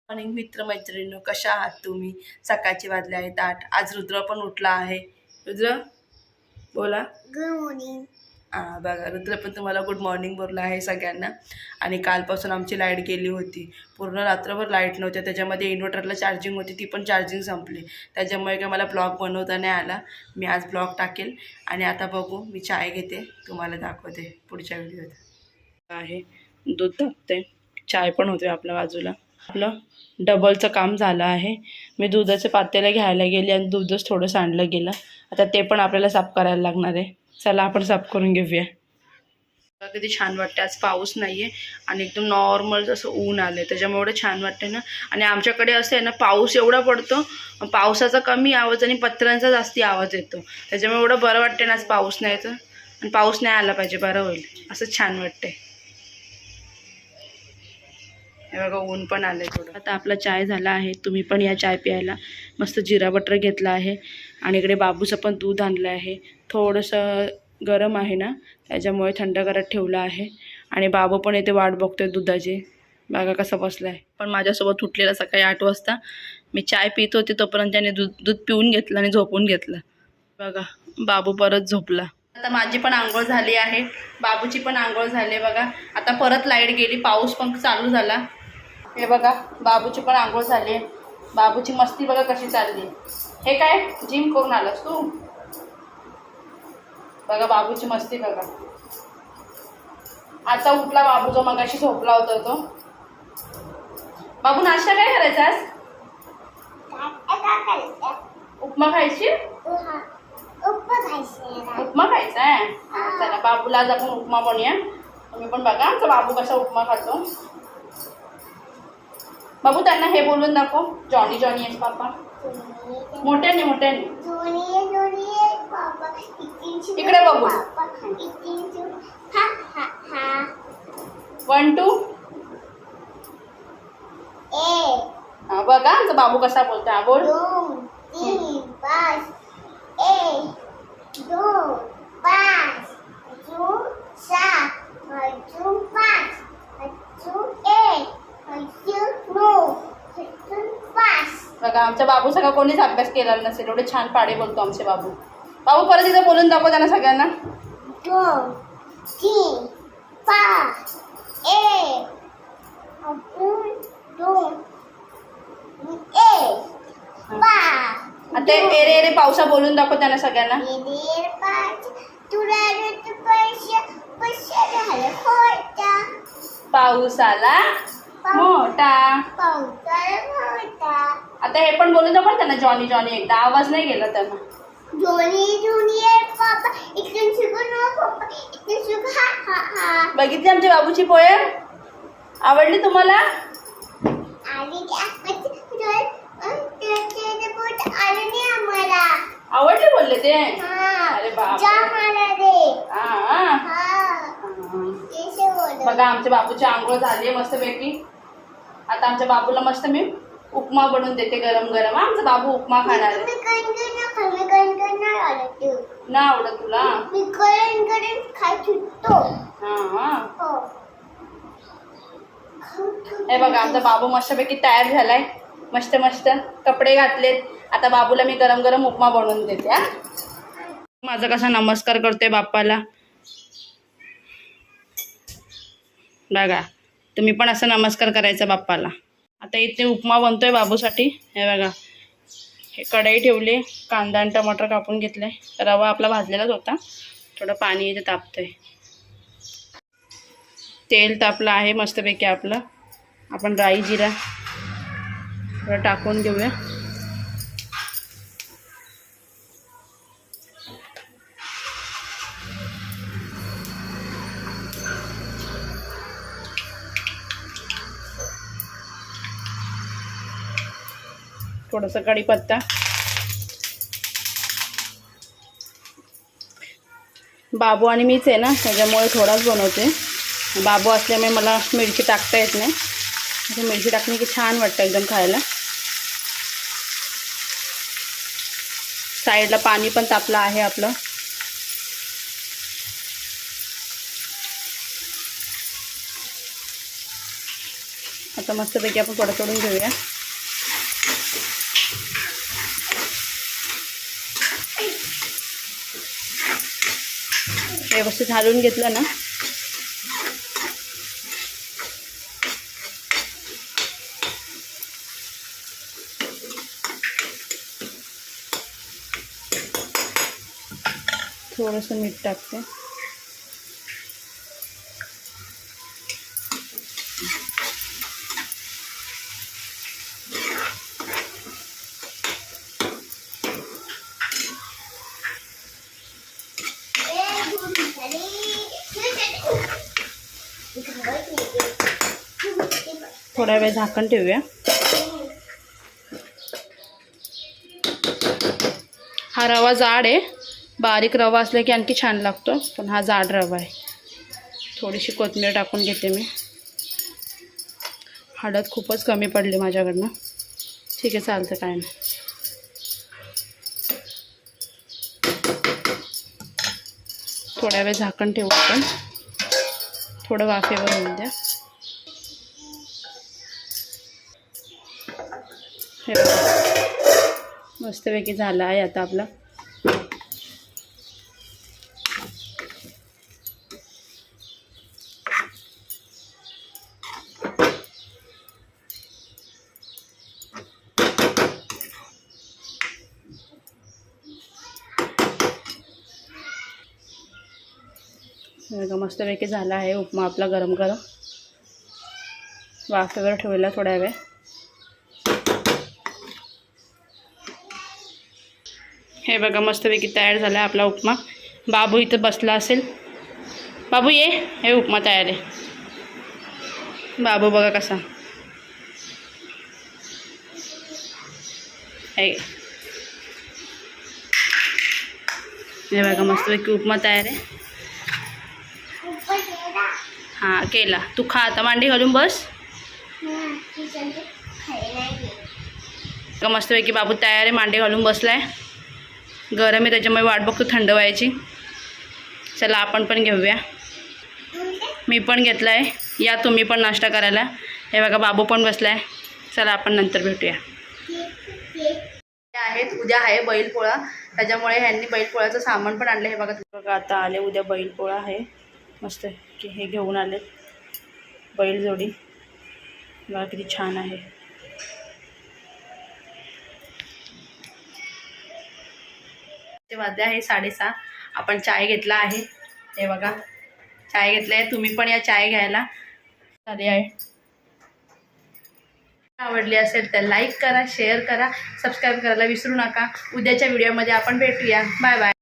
Morning मित्रमैत्रिणींनो, कशा आहात तुम्ही? सकाळचे वाजले आहेत 8. आज रुद्र पण उठला आहे. रुद्र बोला. Good morning. बघा, रुद्र पण तुम्हाला गुड मॉर्निंग बोलला आहे सगळ्यांना. आणि कालपासून आमची लाईट गेली होती, पूर्ण रात्रभर लाईट नव्हत्या. त्याच्यामध्ये इन्व्हर्टरला चार्जिंग होती, ती पण चार्जिंग संपली. त्याच्यामुळे काय मला ब्लॉग बनवता नाही आला. मी आज ब्लॉग टाकेल. आणि आता बघू, मी चाय घेते, तुम्हाला दाखवते पुढच्या व्हिडिओत. आहे दूध तापते, चाय पण होते आपल्या बाजूला. आपलं डबलचं काम झालं आहे. मी दुधाचे पातेले घ्यायला गेले आणि दूधच थोडं सांडलं गेलं. आता ते पण आपल्याला साफ करायला लागणार आहे. चला आपण साफ करून घेऊया. किती छान वाटते. आज पाऊस नाही आहे आणि एकदम नॉर्मल जसं ऊन आलं आहे, त्याच्यामुळे एवढं छान वाटते ना. आणि आमच्याकडे असं आहे ना, पाऊस एवढा पडतो, पावसाचा कमी आवाज आणि पत्र्यांचा जास्ती आवाज येतो. त्याच्यामुळे एवढं बरं वाटते ना आज पाऊस नाही तर. आणि पाऊस नाही आला पाहिजे, बरं होईल, असं छान वाटते. हे बघा, ऊन पण आलं आहे थोडं. आता आपला चाय झाला आहे. तुम्ही पण या चाय प्यायला. मस्त जिरा बटर घेतला आहे आणि इकडे बाबूचं पण दूध आणलं आहे. थोडंसं गरम आहे ना, त्याच्यामुळे थंड करत ठेवलं आहे. आणि बाबू पण इथे वाट बघतोय दुधाची. बघा कसं बसलं आहे. पण माझ्यासोबत उठलेला सकाळी 8 वाजता. मी चाय पित होते तोपर्यंत त्याने दूध पिऊन घेतलं आणि झोपून घेतलं. बघा, बाबू परत झोपला. आता माझी पण आंघोळ झाली आहे, बाबूची पण आंघोळ झाली. बघा, आता परत लाईट गेली, पाऊस पण चालू झाला. हे बघा, बाबूची पण आंघोळ झाली. बाबूची मस्ती बघा कशी चालली. हे काय जिम करून आलास तू? बघा बाबूची मस्ती बघा. आता उठला बाबू, जो मगाशी झोपला होता तो. बाबू, नाश्ता काय करायचा आज? उपमा खायची? उपमा खायचा आहे. चला, बाबूला आज आपण उपमा बनवूया. तुम्ही पण बघा आमचा बाबू कसा उपमा खातो. बाबू, त्यांना हे बोलून दाखव, जॉनी जॉनी येस पापा. मोठ्याने मोठ्याने इकडे बघू. 1 2. बघा आमचा बाबू कसा बोलतो. हा बोल. 2 3 5 1 2 5 अजून 7 अजून 5 अजून 1 अजून 9 अजून 5. बघा, आमच्या बाबू सगळा कोणीच अभ्यास केला नसेल, एवढे छान पाडे बोलतो आमचे बाबू. बाबू, परत इथं बोलून दाखव त्यांना सगळ्यांना. 2 3 5 1 अजून 2 1 5. आता एरे एरे पावसा बोलून दाखव त्यांना सगळ्यांना. पाऊस आला मोठा. आता हे पण बोलून दाखव त्यांना, जॉनी जॉनी. एकदा आवाज नाही गेला त्यांना. जॉनी जॉनी पापा इकडून शिकून पप्पा इकडून शिकून हा हा हा. बघितली आमच्या बाबूची पोयम? आवडली तुम्हाला? आवडले बोलले ते. अरे बाप. बघा, आमच्या बाबूची आंघोळ झाली मस्तपैकी. आता आमच्या बाबूला मस्त मी उपमा बनवून देते गरम गरम. आमचा बाबू उपमा खाणार आहे. ना आवडत तुला? हे बघा, आमचा बाबू मस्तपैकी तयार झालाय. मस्त मस्त कपडे घातलेत. आता बाबूला मी गरम गरम उपमा बनवून देते. माझा कसा नमस्कार करतोय बाप्पाला बघा. तुम्ही पण असं नमस्कार करायचा बाप्पाला. आता इथे उपमा बनतोय बाबूसाठी. हे बघा, हे कढई ठेवली, कांदा आणि टमाटर कापून घेतले. रवा आपला भाजलेलाच होता, थोडं पाणी इथे तापतंय. तेल तापलं आहे मस्तपैकी आपलं. आपण राई जिरा थोडं टाकून घेऊया. थोडासा कढीपत्ता. बाबू आणि मीच आहे ना, त्याच्यामुळे थोडाच बनवते. बाबू असल्यामुळे मला मिरची टाकता येत नाही. मिरची टाकणे की छान वाटतं एकदम खायला. साईडला पाणी पण तापलं आहे आपलं. आता मस्तपैकी आपण थोडं सोडून घेऊया. व्यवस्थित हलवून घेतलं ना थोडंसं मीठ टाकते. थोडा वेळ झाकण ठेवूया. हा रवा जाड आहे. बारीक रवा असला की आणखी छान लागतो, पण हा जाड रवा आहे. थोडीशी कोथिंबीर टाकून घेते मी. हळद खूपच कमी पडली माझ्याकडनं. ठीक आहे, चालतं, काय नाही. थोड्या वेळ झाकण ठेवू आपण. थोडं वाफेवर होऊन द्या. हे बघा मस्तपैकी झालं आहे आता आपलं. बघा मस्तपैकी झाला आहे उपमा आपला गरम गरम. वाफेवर ठेवला थोड्या वेळ. हे बघा मस्तपैकी तयार झाला आहे आपला उपमा. बाबू इथं बसला असेल. बाबू ये, हे उपमा तयार आहे. बाबू बघा कसा. हे बघा मस्तपैकी उपमा तयार आहे. हां केला. तू खा आता, मांडी घालून बस. मस्तपैकी बाबू तयार आहे, मांडी घालून बसलाय. गरम आहे त्याच्यामुळे वाट बघतो थंड व्हायची. चला आपण पण घेऊया. मी पण घेतला आहे. या तुम्ही पण नाश्ता करायला. हे बघा बाबू पण बसलाय. चला आपण नंतर भेटूया. उद्या आहे बैलपोळा, त्याच्यामुळे ह्यांनी बैलपोळ्याचं सामान पण आणलं. हे बघा आता आले. उद्या बैलपोळा आहे. मस्त की हे घेऊन आले बैलजोडी. बघा किती छान आहे. ते वाजले आहे 6:30. आपण चाय घेतला आहे. हे बघा चाय घेतला आहे. तुम्ही पण या चाय घ्यायला. झाली आहे. आवडली असेल तर लाईक करा, शेअर करा, सबस्क्राईब करायला विसरू नका. उद्याच्या व्हिडिओमध्ये आपण भेटूया. Bye bye.